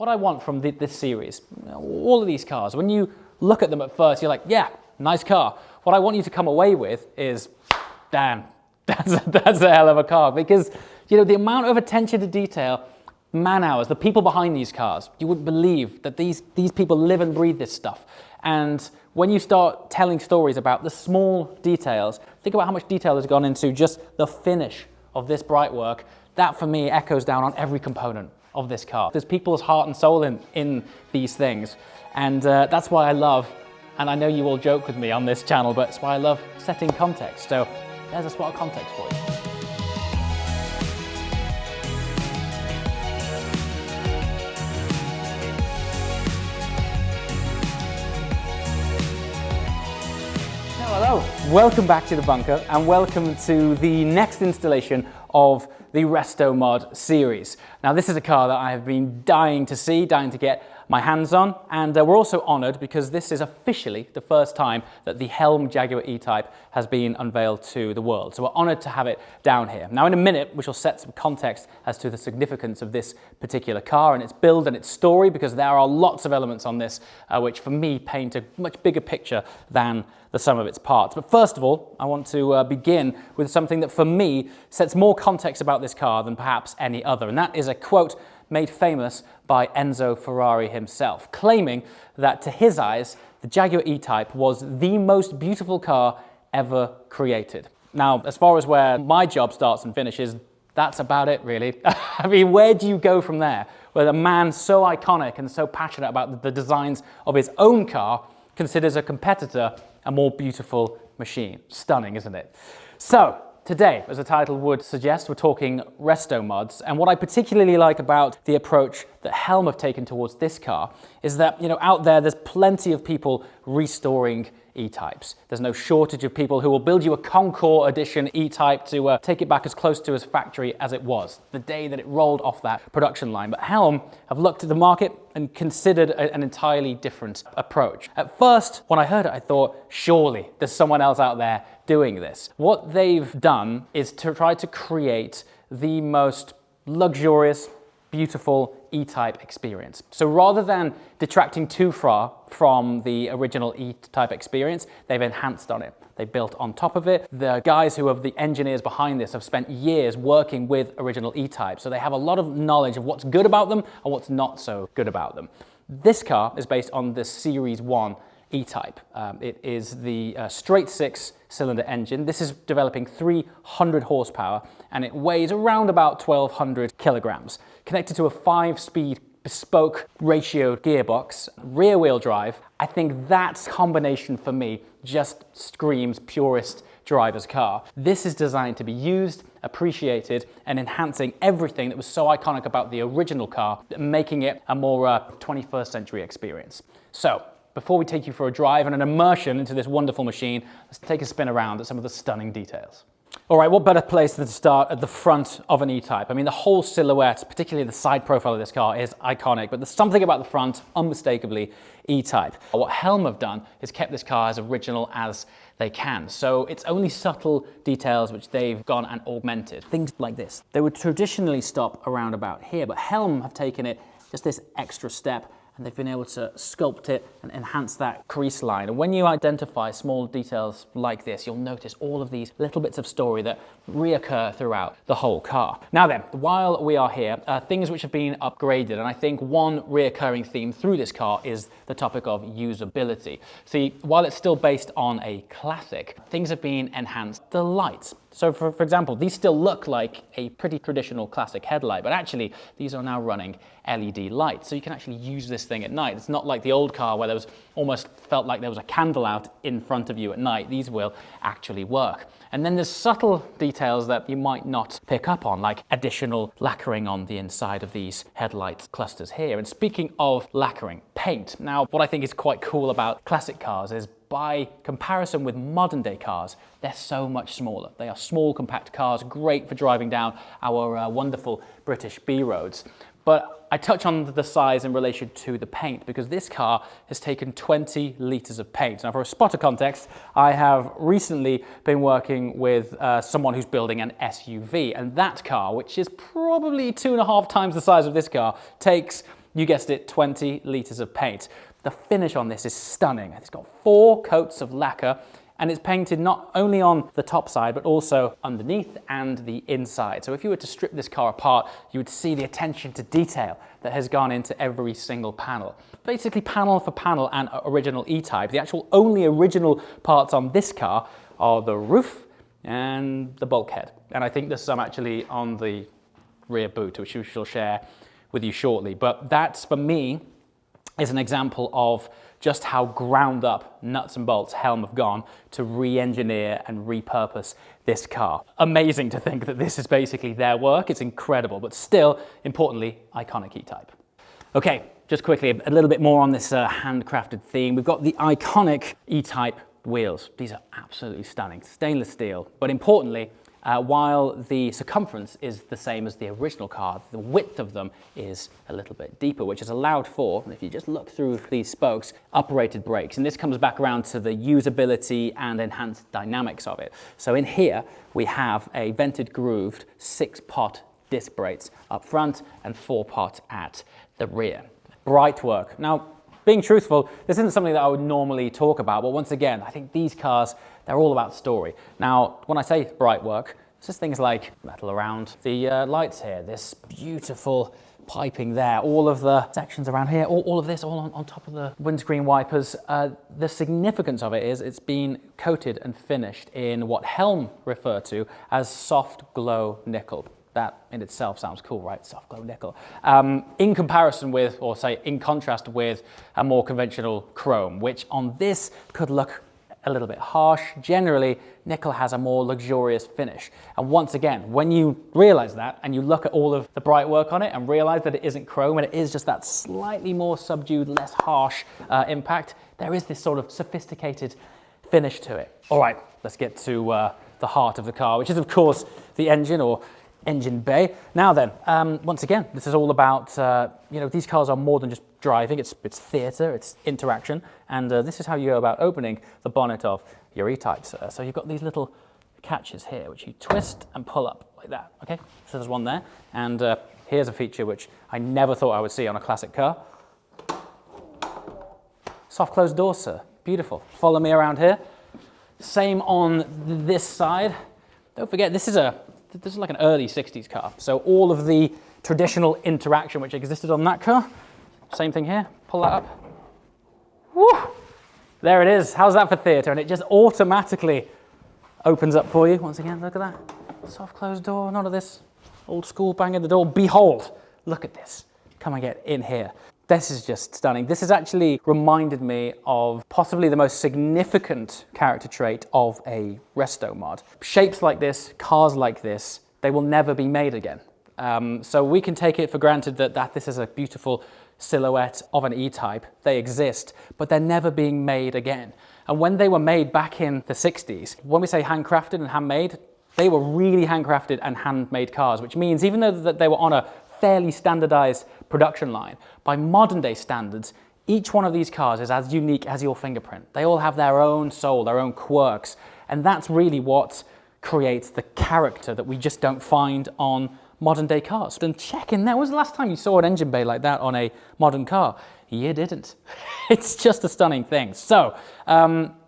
what I want from this series, all of these cars, when you look at them at first, you're like, yeah, nice car. What I want you to come away with is, damn, that's a hell of a car. Because, you know, the amount of attention to detail, man hours, the people behind these cars, you wouldn't believe that these people live and breathe this stuff. And when you start telling stories about the small details, think about how much detail has gone into just the finish of this bright work. That for me echoes down on every component of this car. There's people's heart and soul in these things. And that's why I love, and I know you all joke with me on this channel, but it's why I love setting context. So there's a spot of context for you. Hello, welcome back to the bunker and welcome to the next installation of the Restomod series. Now this is a car that I have been dying to see, dying to get my hands on, and we're also honoured because this is officially the first time that the HELM Jaguar E-Type has been unveiled to the world. So we're honoured to have it down here. Now in a minute we shall set some context as to the significance of this particular car and its build and its story, because there are lots of elements on this which for me paint a much bigger picture than the sum of its parts. But first of all, I want to begin with something that for me sets more context about this car than perhaps any other, and that is a quote made famous by Enzo Ferrari himself, claiming that to his eyes, the Jaguar E-Type was the most beautiful car ever created. Now, as far as where my job starts and finishes, that's about it, really. I mean, where do you go from there? Where a man so iconic and so passionate about the designs of his own car considers a competitor a more beautiful machine. Stunning, isn't it? So, today, as the title would suggest, we're talking Restomods, and what I particularly like about the approach that HELM have taken towards this car is that, you know, out there's plenty of people restoring E-types. There's no shortage of people who will build you a Concours edition E-type to take it back as close to its factory as it was, the day that it rolled off that production line. But HELM have looked at the market and considered an entirely different approach. At first, when I heard it, I thought, surely there's someone else out there doing this. What they've done is to try to create the most luxurious, beautiful E-type experience. So rather than detracting too far from the original E-type experience, they've enhanced on it. They built on top of it. The guys who are the engineers behind this have spent years working with original E-type, so they have a lot of knowledge of what's good about them and what's not so good about them. This car is based on the Series 1 E-type. It is the straight 6-cylinder engine. This is developing 300 horsepower and it weighs around about 1,200 kilograms. Connected to a 5-speed bespoke ratioed gearbox, rear wheel drive. I think that combination for me just screams purest driver's car. This is designed to be used, appreciated, and enhancing everything that was so iconic about the original car, making it a more 21st century experience. So, before we take you for a drive and an immersion into this wonderful machine, let's take a spin around at some of the stunning details. All right, what better place than to start at the front of an E-type? I mean, the whole silhouette, particularly the side profile of this car, is iconic, but there's something about the front, unmistakably E-type. What HELM have done is kept this car as original as they can. So it's only subtle details which they've gone and augmented. Things like this. They would traditionally stop around about here, but HELM have taken it just this extra step, and they've been able to sculpt it and enhance that crease line. And when you identify small details like this, you'll notice all of these little bits of story that reoccur throughout the whole car. Now then, while we are here, things which have been upgraded, and I think one reoccurring theme through this car is the topic of usability. See, while it's still based on a classic, things have been enhanced. The lights. So for example, these still look like a pretty traditional classic headlight, but actually these are now running LED lights. So you can actually use this thing at night. It's not like the old car where there was almost felt like there was a candle out in front of you at night. These will actually work. And then there's subtle details that you might not pick up on, like additional lacquering on the inside of these headlight clusters here. And speaking of lacquering, paint. Now, what I think is quite cool about classic cars is by comparison with modern day cars, they're so much smaller. They are small, compact cars, great for driving down our wonderful British B roads. But I touch on the size in relation to the paint because this car has taken 20 litres of paint. Now for a spot of context, I have recently been working with someone who's building an SUV, and that car, which is probably 2.5 times the size of this car, takes You guessed it, 20 litres of paint. The finish on this is stunning. It's got 4 coats of lacquer, and it's painted not only on the top side, but also underneath and the inside. So if you were to strip this car apart, you would see the attention to detail that has gone into every single panel. Basically, panel for panel and original E-Type. The actual only original parts on this car are the roof and the bulkhead. And I think there's some actually on the rear boot, which we shall share with you shortly. But that's, for me, is an example of just how ground up nuts and bolts HELM have gone to re-engineer and repurpose this car. Amazing to think that this is basically their work. It's incredible, but still, importantly, iconic E-Type. Okay, just quickly, a little bit more on this handcrafted theme. We've got the iconic E-Type wheels. These are absolutely stunning, stainless steel, but importantly, while the circumference is the same as the original car, the width of them is a little bit deeper, which is allowed for, if you just look through these spokes, uprated brakes. And this comes back around to the usability and enhanced dynamics of it. So in here, we have a vented grooved 6-pot disc brakes up front and 4-pot at the rear. Bright work. Now, being truthful, this isn't something that I would normally talk about, but once again, I think these cars, they're all about story. Now, when I say bright work, it's just things like metal around the lights here, this beautiful piping there, all of the sections around here, all of this, all on top of the windscreen wipers. The significance of it is it's been coated and finished in what HELM refer to as soft glow nickel. That in itself sounds cool, right? Soft glow nickel. In comparison with, or say in contrast with, a more conventional chrome, which on this could look a little bit harsh. Generally, nickel has a more luxurious finish. And once again, when you realize that and you look at all of the bright work on it and realize that it isn't chrome and it is just that slightly more subdued, less harsh impact, there is this sort of sophisticated finish to it. All right, let's get to the heart of the car, which is of course the engine, or engine bay. Now then, once again, this is all about, you know, these cars are more than just driving, it's theatre, it's interaction, and this is how you go about opening the bonnet of your E-Types. So you've got these little catches here, which you twist and pull up like that, okay? So there's one there, and here's a feature which I never thought I would see on a classic car. Soft closed doors, sir, beautiful. Follow me around here. Same on this side. Don't forget, this is like an early 60s car. So all of the traditional interaction which existed on that car, same thing here, pull that up. Woo! There it is. How's that for theatre? And it just automatically opens up for you. Once again, look at that. Soft closed door, none of this old school bang at the door. Behold, look at this. Come and get in here. This is just stunning. This has actually reminded me of possibly the most significant character trait of a Restomod. Shapes like this, cars like this, they will never be made again. So we can take it for granted that this is a beautiful silhouette of an E-Type. They exist, but they're never being made again. And when they were made back in the 60s, when we say handcrafted and handmade, they were really handcrafted and handmade cars, which means even though that they were on a fairly standardized production line, by modern day standards, each one of these cars is as unique as your fingerprint. They all have their own soul, their own quirks, and that's really what creates the character that we just don't find on modern day cars. And check in there, when was the last time you saw an engine bay like that on a modern car? You didn't. It's just a stunning thing. So,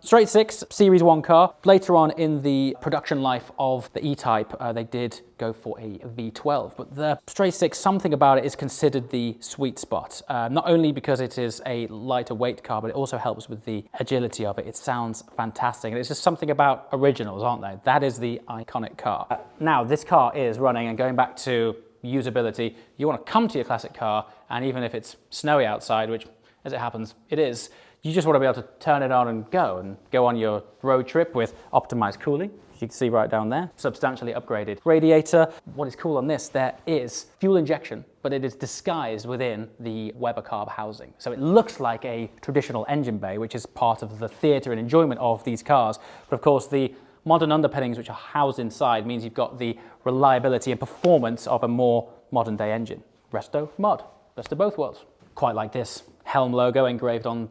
straight six, Series 1 car. Later on in the production life of the E-Type, they did go for a V12. But the straight six, something about it is considered the sweet spot. Not only because it is a lighter weight car, but it also helps with the agility of it. It sounds fantastic. And it's just something about originals, aren't they? That is the iconic car. Now, this car is running, and going back to usability, you want to come to your classic car, and even if it's snowy outside, which as it happens it is, you just want to be able to turn it on and go on your road trip with optimized cooling. You can see right down there, substantially upgraded radiator. What is cool on this, there is fuel injection, but it is disguised within the Weber carb housing. So it looks like a traditional engine bay, which is part of the theatre and enjoyment of these cars. But of course, the modern underpinnings which are housed inside means you've got the reliability and performance of a more modern day engine. Restomod, best of both worlds. Quite like this HELM logo engraved on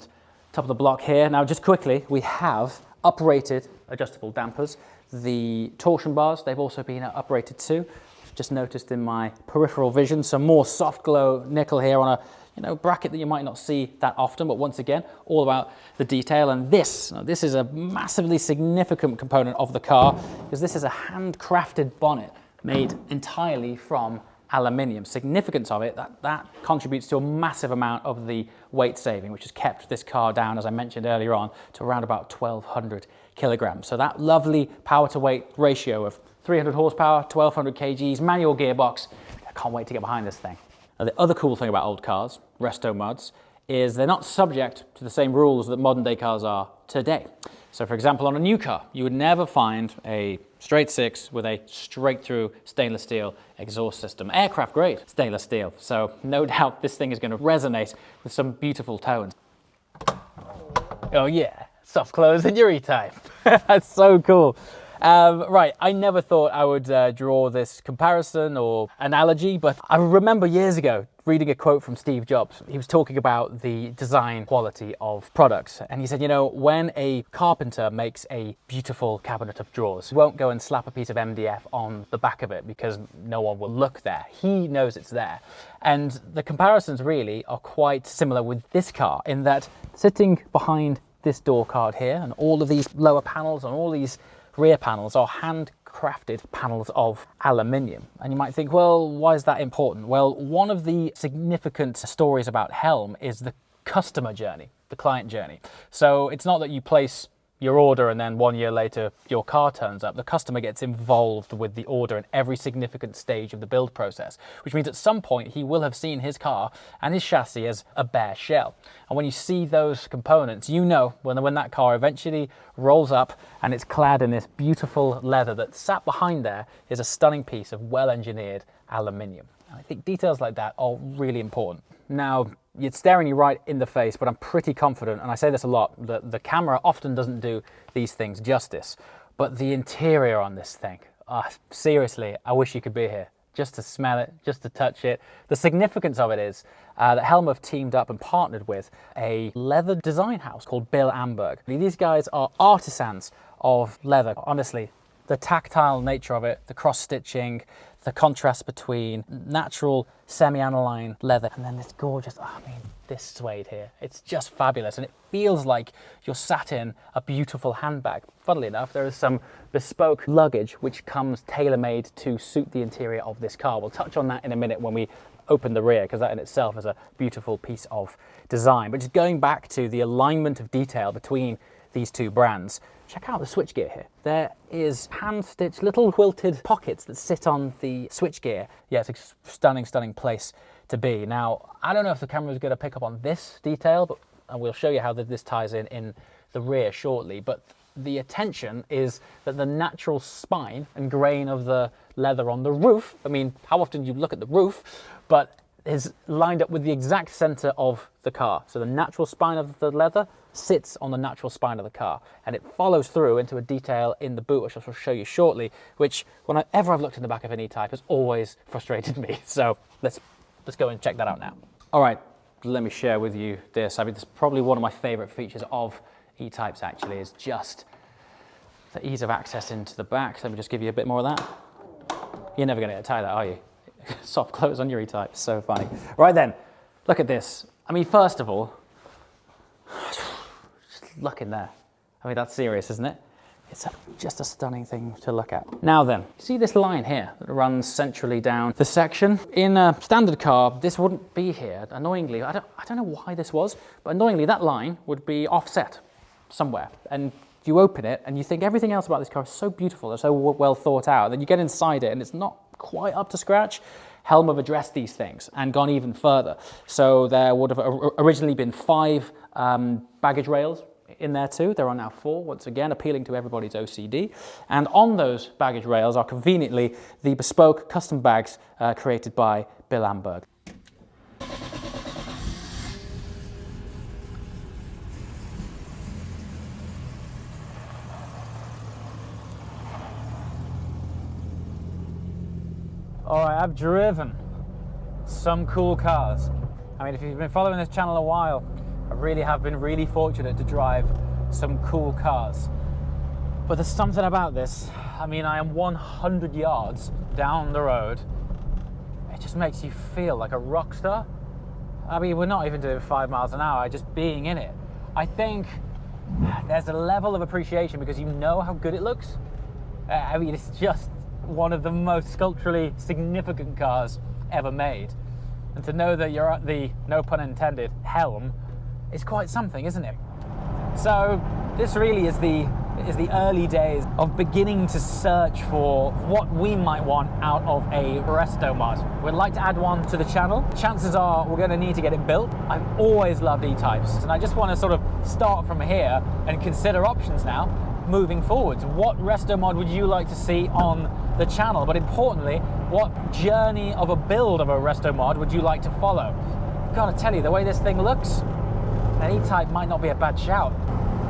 top of the block here. Now just quickly, we have uprated adjustable dampers. The torsion bars, they've also been uprated too. Just noticed in my peripheral vision some more soft glow nickel here on a bracket that you might not see that often, but once again, all about the detail. And this is a massively significant component of the car, because this is a handcrafted bonnet made entirely from aluminium. Significance of it, that contributes to a massive amount of the weight saving, which has kept this car down, as I mentioned earlier on, to around about 1,200 kilograms. So that lovely power to weight ratio of 300 horsepower, 1,200 kgs, manual gearbox. I can't wait to get behind this thing. Now, the other cool thing about old cars, Restomods, is they're not subject to the same rules that modern day cars are today. So for example, on a new car, you would never find a straight six with a straight through stainless steel exhaust system, aircraft grade stainless steel. So no doubt this thing is going to resonate with some beautiful tones. Oh yeah, soft close in your E-Type. That's so cool. Right, I never thought I would draw this comparison or analogy, but I remember years ago reading a quote from Steve Jobs. He was talking about the design quality of products, and he said, when a carpenter makes a beautiful cabinet of drawers, he won't go and slap a piece of MDF on the back of it because no one will look there. He knows it's there. And the comparisons really are quite similar with this car, in that sitting behind this door card here, and all of these lower panels and all these rear panels are handcrafted panels of aluminium. And you might think, well, why is that important? Well, one of the significant stories about HELM is the customer journey, the client journey. So it's not that you place your order and then 1 year later your car turns up. The customer gets involved with the order in every significant stage of the build process, which means at some point he will have seen his car and his chassis as a bare shell. And when you see those components, when that car eventually rolls up and it's clad in this beautiful leather, that sat behind there is a stunning piece of well-engineered aluminium. And I think details like that are really important. Now, it's staring you right in the face, but I'm pretty confident, and I say this a lot, that the camera often doesn't do these things justice. But the interior on this thing, seriously, I wish you could be here just to smell it, just to touch it. The significance of it is that HELM have teamed up and partnered with a leather design house called Bill Amberg. These guys are artisans of leather. Honestly, the tactile nature of it, the cross-stitching, the contrast between natural semi-aniline leather and then this gorgeous, this suede here. It's just fabulous, and it feels like you're sat in a beautiful handbag. Funnily enough, there is some bespoke luggage which comes tailor-made to suit the interior of this car. We'll touch on that in a minute when we open the rear, because that in itself is a beautiful piece of design. But just going back to the alignment of detail between these two brands, check out the switchgear here. There is hand-stitched little quilted pockets that sit on the switchgear. Yeah, it's a stunning, stunning place to be. Now, I don't know if the camera is going to pick up on this detail, but we'll show you how this ties in the rear shortly. But the attention is that the natural spine and grain of the leather on the roof, how often do you look at the roof, but is lined up with the exact center of the car. So the natural spine of the leather sits on the natural spine of the car, and it follows through into a detail in the boot, which I'll show you shortly, which whenever I've looked in the back of an E-Type has always frustrated me. So let's go and check that out now. All right, let me share with you this. This is probably one of my favorite features of E-Types actually, is just the ease of access into the back. So let me just give you a bit more of that. You're never gonna tie that, are you? Soft close on your E-Type, so funny. Right then, look at this. First of all, just look in there. That's serious, isn't it? It's just a stunning thing to look at. Now then, you see this line here that runs centrally down the section? In a standard car, this wouldn't be here. Annoyingly, I don't know why this was, but annoyingly that line would be offset somewhere. And you open it and you think everything else about this car is so beautiful, it's so well thought out. Then you get inside it and it's not quite up to scratch. HELM have addressed these things and gone even further. So there would have originally been 5 baggage rails in there too. There are now 4, once again, appealing to everybody's OCD. And on those baggage rails are conveniently the bespoke custom bags created by Bill Amberg. All right, I've driven some cool cars. If you've been following this channel a while, I really have been really fortunate to drive some cool cars. But there's something about this. I am 100 yards down the road. It just makes you feel like a rock star. I mean, we're not even doing 5 miles an hour, just being in it. I think there's a level of appreciation because you know how good it looks. I mean, it's just one of the most sculpturally significant cars ever made. And to know that you're at the, no pun intended, helm is quite something, isn't it? So this really is the early days of beginning to search for what we might want out of a Restomod. We'd like to add one to the channel. Chances are we're going to need to get it built. I've always loved E-types, and I just want to sort of start from here and consider options now moving forwards. What Restomod would you like to see on the channel? But importantly, what journey of a build of a Restomod would you like to follow? I've got to tell you, the way this thing looks, an E-type might not be a bad shout.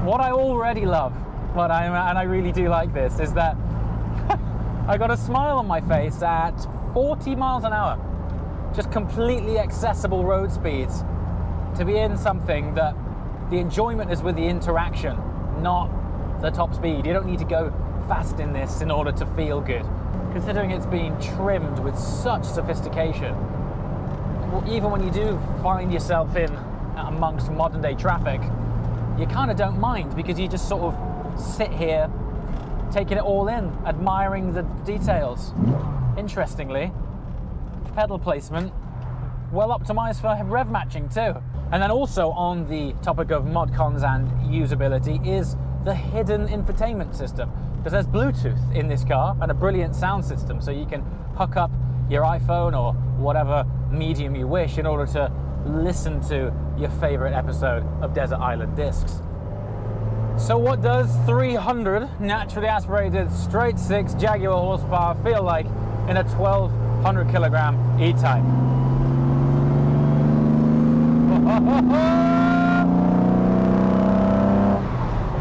What I already love, and I really do like this, is that I got a smile on my face at 40 miles an hour. Just completely accessible road speeds. To be in something that the enjoyment is with the interaction, not the top speed. You don't need to go fast in this in order to feel good. Considering it's been trimmed with such sophistication, even when you do find yourself in amongst modern day traffic, you kind of don't mind because you just sort of sit here taking it all in, admiring the details. Interestingly, pedal placement well optimized for rev matching too. And then also on the topic of mod cons and usability is the hidden infotainment system, because there's Bluetooth in this car and a brilliant sound system, so you can hook up your iPhone or whatever medium you wish in order to listen to your favorite episode of Desert Island Discs. So what does 300 naturally aspirated straight 6 Jaguar horsepower feel like in a 1200 kilogram E-type?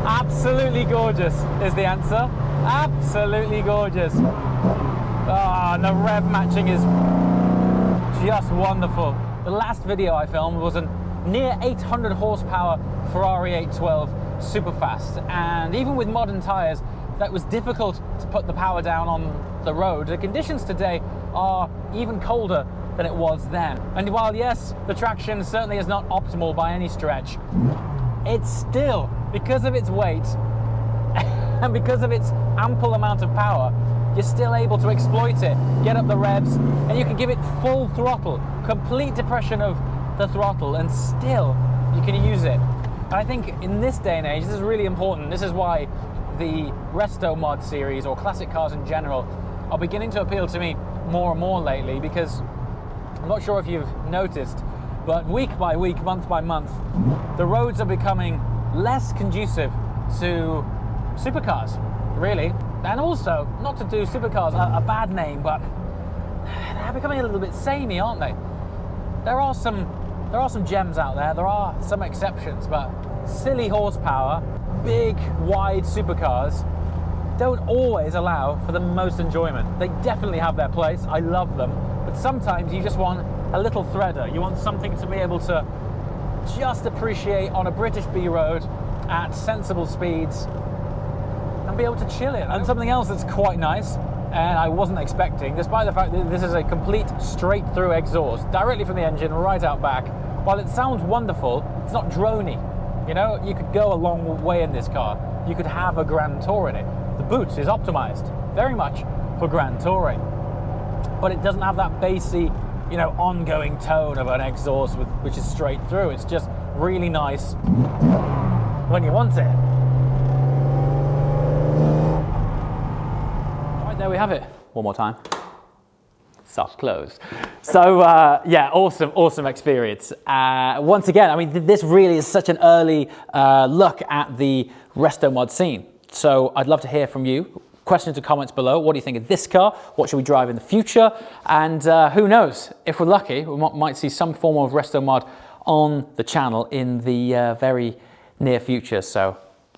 Absolutely gorgeous is the answer. Absolutely gorgeous. Ah, the rev matching is just wonderful. The last video I filmed was a near 800 horsepower Ferrari 812 Superfast, and even with modern tyres, that was difficult to put the power down on the road. The conditions today are even colder than it was then. And while yes, the traction certainly is not optimal by any stretch, it's still, because of its weight and because of its ample amount of power, you're still able to exploit it, get up the revs, and you can give it full throttle, complete depression of the throttle, and still you can use it. And I think in this day and age, this is really important. This is why the Restomod series, or classic cars in general, are beginning to appeal to me more and more lately, because I'm not sure if you've noticed, but week by week, month by month, the roads are becoming less conducive to supercars, really. And also, not to do supercars a bad name, but they're becoming a little bit samey, aren't they? There are some gems out there, there are some exceptions, but silly horsepower, big, wide supercars don't always allow for the most enjoyment. They definitely have their place, I love them, but sometimes you just want a little threader. You want something to be able to just appreciate on a British B road at sensible speeds and be able to chill in. And something else that's quite nice, and I wasn't expecting, despite the fact that this is a complete straight through exhaust, directly from the engine, right out back, while it sounds wonderful, it's not drony. You know, you could go a long way in this car. You could have a grand tour in it. The boot is optimized very much for grand touring, but it doesn't have that bassy, you know, ongoing tone of an exhaust which is straight through. It's just really nice when you want it. Right, there we have it. One more time. Soft close. So yeah, awesome experience. Once again, I mean, this really is such an early look at the Restomod scene. So I'd love to hear from you. Questions or comments below. What do you think of this car? What should we drive in the future? And who knows, if we're lucky, we might see some form of Restomod on the channel in the very near future. So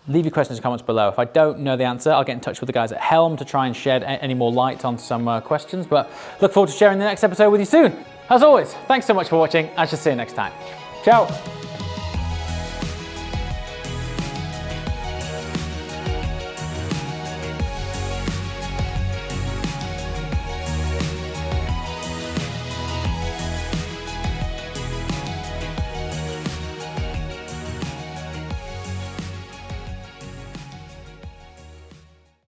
leave your questions and comments below. If I don't know the answer, I'll get in touch with the guys at HELM to try and shed any more light on some questions. But look forward to sharing the next episode with you soon. As always, thanks so much for watching. I shall see you next time. Ciao.